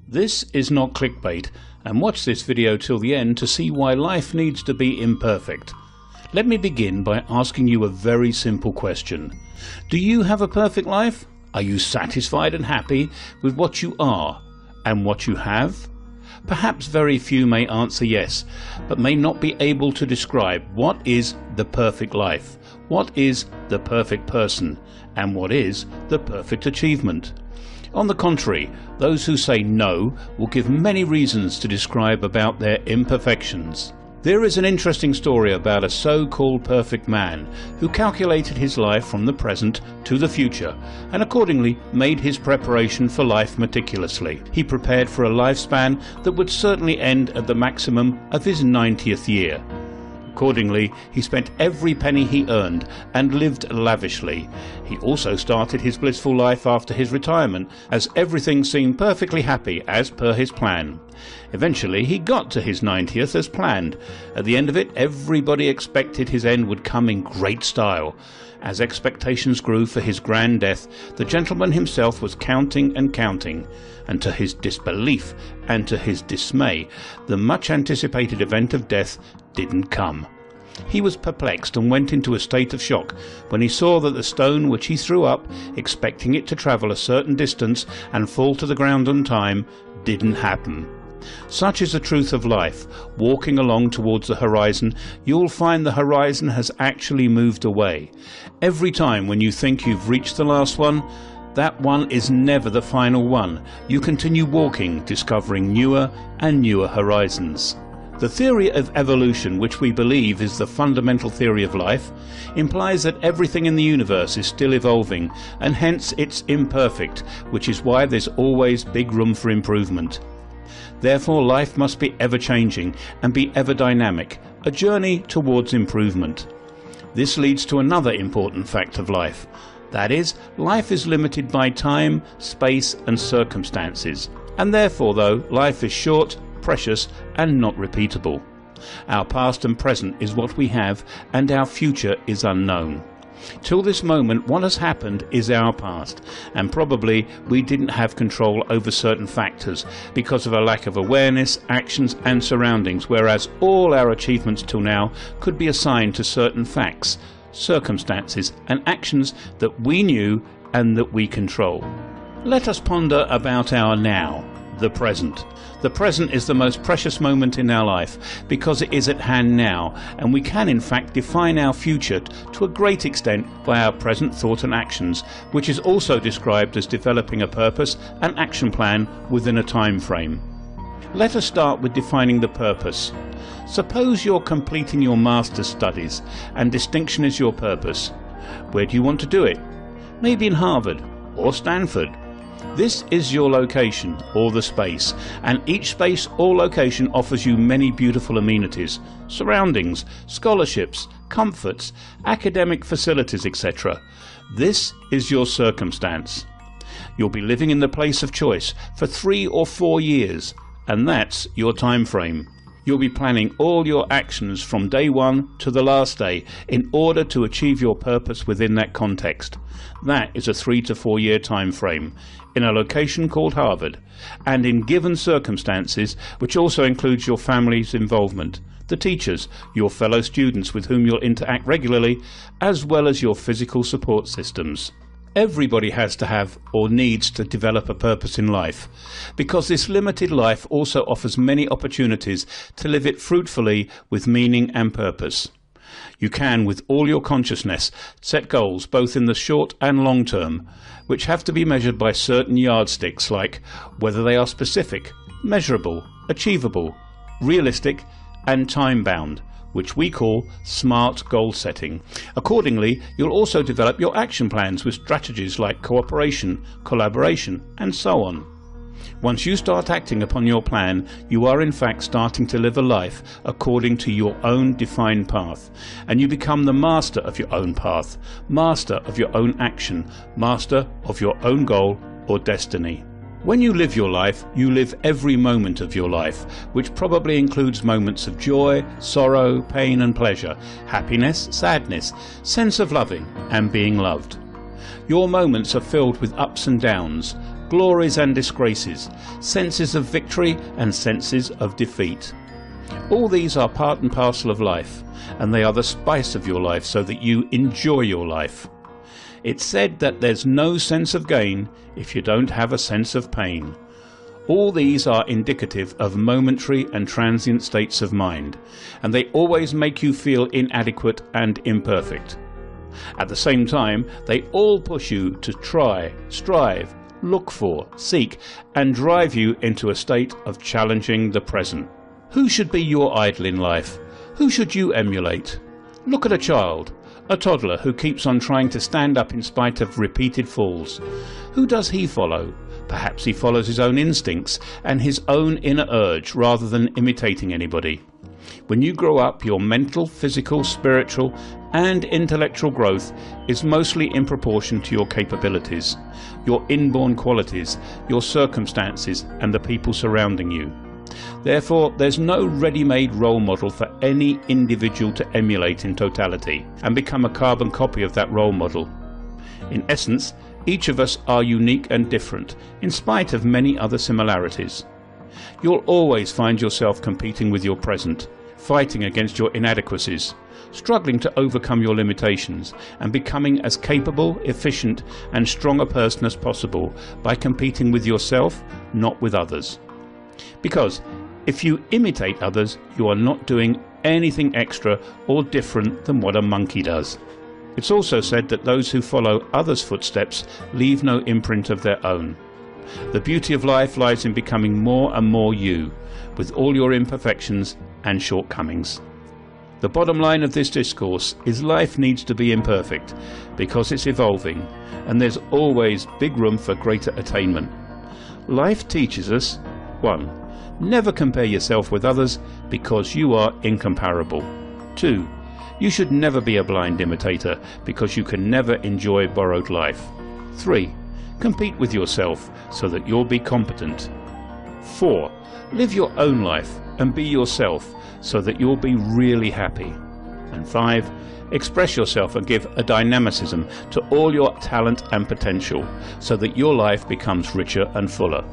This is not clickbait, and watch this video till the end to see why life needs to be imperfect. Let me begin by asking you a very simple question. Do you have a perfect life? Are you satisfied and happy with what you are and what you have? Perhaps very few may answer yes, but may not be able to describe what is the perfect life, what is the perfect person, and what is the perfect achievement. On the contrary, those who say no will give many reasons to describe about their imperfections. There is an interesting story about a so-called perfect man who calculated his life from the present to the future and accordingly made his preparation for life meticulously. He prepared for a lifespan that would certainly end at the maximum of his 90th year. Accordingly, he spent every penny he earned and lived lavishly. He also started his blissful life after his retirement, as everything seemed perfectly happy as per his plan. Eventually, he got to his 90th as planned. At the end of it, everybody expected his end would come in great style. As expectations grew for his grand death, the gentleman himself was counting and counting, and to his disbelief and to his dismay, the much anticipated event of death didn't come. He was perplexed and went into a state of shock when he saw that the stone which he threw up, expecting it to travel a certain distance and fall to the ground on time, didn't happen. Such is the truth of life. Walking along towards the horizon, you'll find the horizon has actually moved away. Every time when you think you've reached the last one, that one is never the final one. You continue walking, discovering newer and newer horizons. The theory of evolution, which we believe is the fundamental theory of life, implies that everything in the universe is still evolving, and hence it's imperfect, which is why there's always big room for improvement. Therefore, life must be ever-changing and be ever-dynamic, a journey towards improvement. This leads to another important fact of life. That is, life is limited by time, space and circumstances. And therefore, though, life is short, precious and not repeatable. Our past and present is what we have, and our future is unknown. Till this moment, what has happened is our past, and probably we didn't have control over certain factors because of a lack of awareness, actions and surroundings, whereas all our achievements till now could be assigned to certain facts, circumstances and actions that we knew and that we control. Let us ponder about our now, the present. The present is the most precious moment in our life because it is at hand now, and we can in fact define our future to a great extent by our present thought and actions, which is also described as developing a purpose and action plan within a time frame. Let us start with defining the purpose. Suppose you're completing your master's studies and distinction is your purpose. Where do you want to do it? Maybe in Harvard or Stanford. This is your location, or the space, and each space or location offers you many beautiful amenities, surroundings, scholarships, comforts, academic facilities, etc. This is your circumstance. You'll be living in the place of choice for 3 or 4 years, and that's your time frame. You'll be planning all your actions from day one to the last day in order to achieve your purpose within that context. That is a 3 to 4 year time frame, in a location called Harvard, and in given circumstances, which also includes your family's involvement, the teachers, your fellow students with whom you'll interact regularly, as well as your physical support systems. Everybody has to have or needs to develop a purpose in life, because this limited life also offers many opportunities to live it fruitfully with meaning and purpose. You can, with all your consciousness, set goals both in the short and long term, which have to be measured by certain yardsticks like whether they are specific, measurable, achievable, realistic and time-bound, which we call smart goal setting. Accordingly, you'll also develop your action plans with strategies like cooperation, collaboration, and so on. Once you start acting upon your plan, you are in fact starting to live a life according to your own defined path, and you become the master of your own path, master of your own action, master of your own goal or destiny. When you live your life, you live every moment of your life, which probably includes moments of joy, sorrow, pain and pleasure, happiness, sadness, sense of loving and being loved. Your moments are filled with ups and downs, glories and disgraces, senses of victory and senses of defeat. All these are part and parcel of life, and they are the spice of your life so that you enjoy your life. It's said that there's no sense of gain if you don't have a sense of pain. All these are indicative of momentary and transient states of mind, and they always make you feel inadequate and imperfect. At the same time, they all push you to try, strive, look for, seek, and drive you into a state of challenging the present. Who should be your idol in life? Who should you emulate? Look at a child, a toddler who keeps on trying to stand up in spite of repeated falls. Who does he follow? Perhaps he follows his own instincts and his own inner urge rather than imitating anybody. When you grow up, your mental, physical, spiritual and intellectual growth is mostly in proportion to your capabilities, your inborn qualities, your circumstances and the people surrounding you. Therefore, there's no ready-made role model for any individual to emulate in totality and become a carbon copy of that role model. In essence, each of us are unique and different, in spite of many other similarities. You'll always find yourself competing with your present, fighting against your inadequacies, struggling to overcome your limitations, and becoming as capable, efficient, and strong a person as possible by competing with yourself, not with others. Because if you imitate others, you are not doing anything extra or different than what a monkey does. It's also said that those who follow others' footsteps leave no imprint of their own. The beauty of life lies in becoming more and more you, with all your imperfections and shortcomings. The bottom line of this discourse is life needs to be imperfect because it's evolving, and there's always big room for greater attainment. Life teaches us: 1. Never compare yourself with others because you are incomparable. 2. You should never be a blind imitator because you can never enjoy borrowed life. 3. Compete with yourself so that you'll be competent. 4. Live your own life and be yourself so that you'll be really happy. And 5. Express yourself and give a dynamicism to all your talent and potential so that your life becomes richer and fuller.